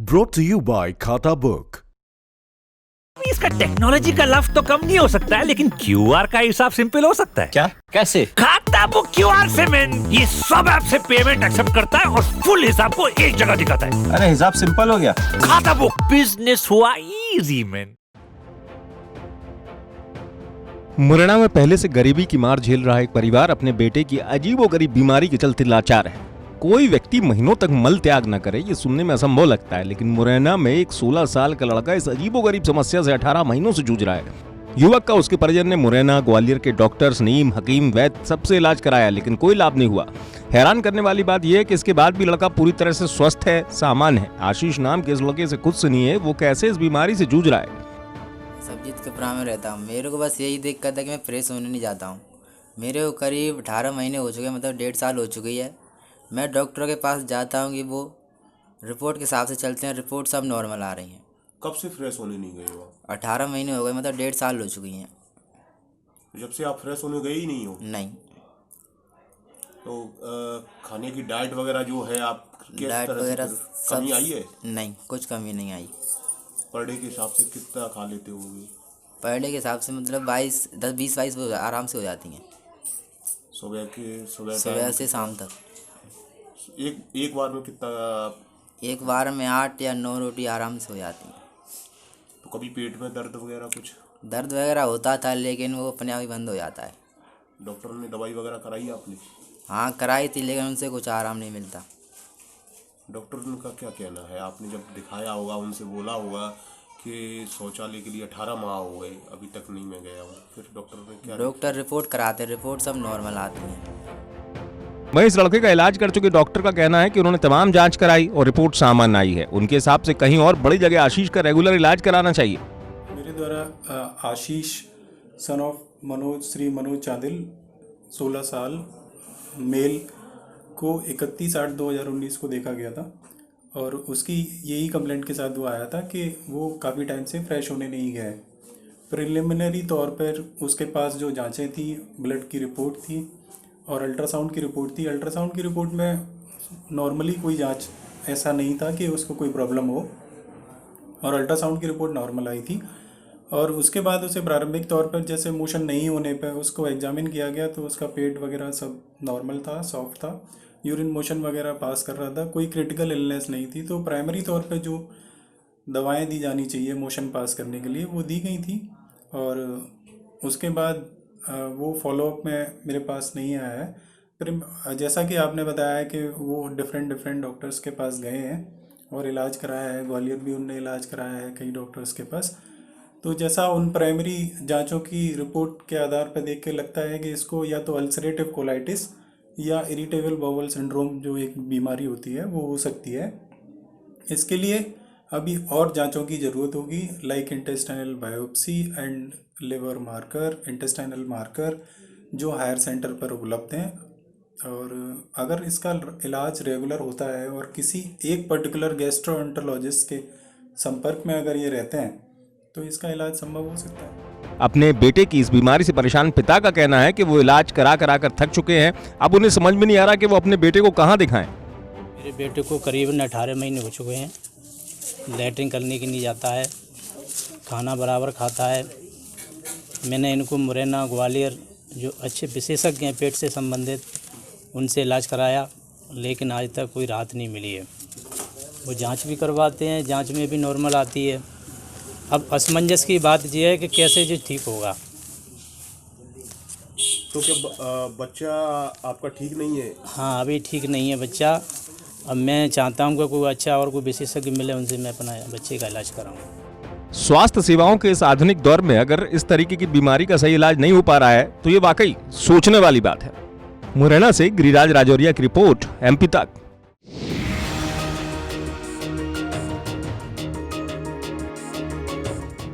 Brought to you by खाता book. इसका technology का लफ्ज तो कम नहीं हो सकता है, लेकिन क्यूआर का हिसाब सिंपल हो सकता है। क्या? कैसे? खाता बुक क्यूआर से मैन ये सब ऐप से पेमेंट एक्सेप्ट करता है और फुल हिसाब को एक जगह दिखाता है। अरे हिसाब सिंपल हो गया। खाता बुक बिजनेस हुआ इजी मैन। मुरैना में पहले से गरीबी की मार झेल रहा एक परिवार अपने बेटे की अजीबोगरीब बीमारी के चलते लाचार है। कोई व्यक्ति महीनों तक मल त्याग न करे ये सुनने में असंभव लगता है, लेकिन मुरैना में एक 16 साल का लड़का इस अजीबोगरीब समस्या से 18 महीनों से जूझ रहा है। युवक का उसके परिजन ने मुरैना ग्वालियर के डॉक्टर्स, नीम, हकीम, वैद्य सबसे इलाज कराया, लेकिन कोई लाभ नहीं हुआ। हैरान करने वाली बात यह है कि इसके बाद भी लड़का पूरी तरह से स्वस्थ है, सामान्य है। आशीष नाम के इस लड़के से खुद सुनिए वो कैसे इस बीमारी से जूझ रहा है। सब्जी कपड़ा में रहता हूँ। मेरे को बस यही दिक्कत है कि मैं फ्रेश होने नहीं जाता हूँ। मेरे को करीब 18 महीने हो चुके हैं, मतलब 1.5 साल हो चुकी है। मैं डॉक्टर के पास जाता हूँ कि वो रिपोर्ट के हिसाब से चलते हैं, रिपोर्ट सब नॉर्मल आ रही हैं। कब से फ्रेश होने नहीं गए हो? 18 महीने हो गए, मतलब 1.5 साल हो चुकी हैं। जब से आप फ्रेश होने गए ही नहीं हो? नहीं। तो खाने की डाइट वगैरह जो है आप डाइट वगैरह सब कमी आई है? नहीं, कुछ कमी नहीं आई। पर डे के हिसाब से कितना खा लेते हो? पर डे के हिसाब से मतलब 20-22 आराम से हो जाती हैं, सुबह से शाम तक। एक बार में कितना? एक बार में 8 या 9 रोटी आराम से हो जाती हैं। तो कभी पेट में दर्द वगैरह कुछ? दर्द वगैरह होता था, लेकिन वो अपने आप ही बंद हो जाता है। डॉक्टर ने दवाई वगैरह कराई आपने? हाँ कराई थी, लेकिन उनसे कुछ आराम नहीं मिलता। डॉक्टर का क्या कहना है? आपने जब दिखाया होगा, उनसे बोला होगा कि शौचालय के लिए 18 माह हो गए, अभी तक नहीं मैं गया हूँ, फिर डॉक्टर ने क्या? डॉक्टर रिपोर्ट कराते, रिपोर्ट सब नॉर्मल आती हैं। वहीं इस लड़के का इलाज कर चुके डॉक्टर का कहना है कि उन्होंने तमाम जांच कराई और रिपोर्ट सामान्य आई है। उनके हिसाब से कहीं और बड़ी जगह आशीष का रेगुलर इलाज कराना चाहिए। मेरे द्वारा आशीष सन ऑफ श्री मनोज चांदिल 16 साल मेल को 31/8/2019 को देखा गया था, और उसकी यही कंप्लेंट के साथ वो आया था कि वो काफ़ी टाइम से फ्रेश होने नहीं गया है। प्रिलिमिनरी तौर पर उसके पास जो जांचें थी, ब्लड की रिपोर्ट थी और अल्ट्रासाउंड की रिपोर्ट थी। अल्ट्रासाउंड की रिपोर्ट में नॉर्मली कोई जांच ऐसा नहीं था कि उसको कोई प्रॉब्लम हो, और अल्ट्रासाउंड की रिपोर्ट नॉर्मल आई थी। और उसके बाद उसे प्रारंभिक तौर पर जैसे मोशन नहीं होने पर उसको एग्जामिन किया गया, तो उसका पेट वगैरह सब नॉर्मल था, सॉफ्ट था, यूरिन मोशन वगैरह पास कर रहा था, कोई क्रिटिकल इलनेस नहीं थी। तो प्राइमरी तौर पर जो दवाएं दी जानी चाहिए मोशन पास करने के लिए वो दी गई थी, और उसके बाद वो फॉलोअप में मेरे पास नहीं आया है। फिर जैसा कि आपने बताया है कि वो डिफरेंट डॉक्टर्स के पास गए हैं और इलाज कराया है, ग्वालियर भी उनने इलाज कराया है कई डॉक्टर्स के पास। तो जैसा उन प्राइमरी जांचों की रिपोर्ट के आधार पर देख के लगता है कि इसको या तो अल्सरेटिव कोलाइटिस या इरिटेबल बाउल सिंड्रोम जो एक बीमारी होती है वो हो सकती है। इसके लिए अभी और जांचों की ज़रूरत होगी, like intestinal biopsy and liver marker, intestinal marker, जो हायर सेंटर पर उपलब्ध हैं। और अगर इसका इलाज रेगुलर होता है और किसी एक पर्टिकुलर गैस्ट्रोएंटरोलॉजिस्ट के संपर्क में अगर ये रहते हैं तो इसका इलाज संभव हो सकता है। अपने बेटे की इस बीमारी से परेशान पिता का कहना है कि वो इलाज करा कर थक चुके हैं। अब उन्हें समझ में नहीं आ रहा कि वो अपने बेटे को कहाँ दिखाएं। मेरे बेटे को करीबन 18 महीने हो चुके हैं। लैट्रिन करने की नहीं जाता है, खाना बराबर खाता है। मैंने इनको मुरैना ग्वालियर जो अच्छे विशेषज्ञ हैं पेट से संबंधित, उनसे इलाज कराया, लेकिन आज तक कोई राहत नहीं मिली है। वो जांच भी करवाते हैं, जांच में भी नॉर्मल आती है। अब असमंजस की बात यह है कि कैसे जो ठीक होगा। तो क्या बच्चा आपका ठीक नहीं है? हाँ, अभी ठीक नहीं है बच्चा। अब मैं चाहता हूँ कि कोई अच्छा और कोई विशेषज्ञ मिले, उनसे मैं अपना बच्चे का इलाज कराऊँ। स्वास्थ्य सेवाओं के इस आधुनिक दौर में अगर इस तरीके की बीमारी का सही इलाज नहीं हो पा रहा है तो ये वाकई सोचने वाली बात है। मुरैना से गिरिराज राजौरिया की रिपोर्ट, MP तक।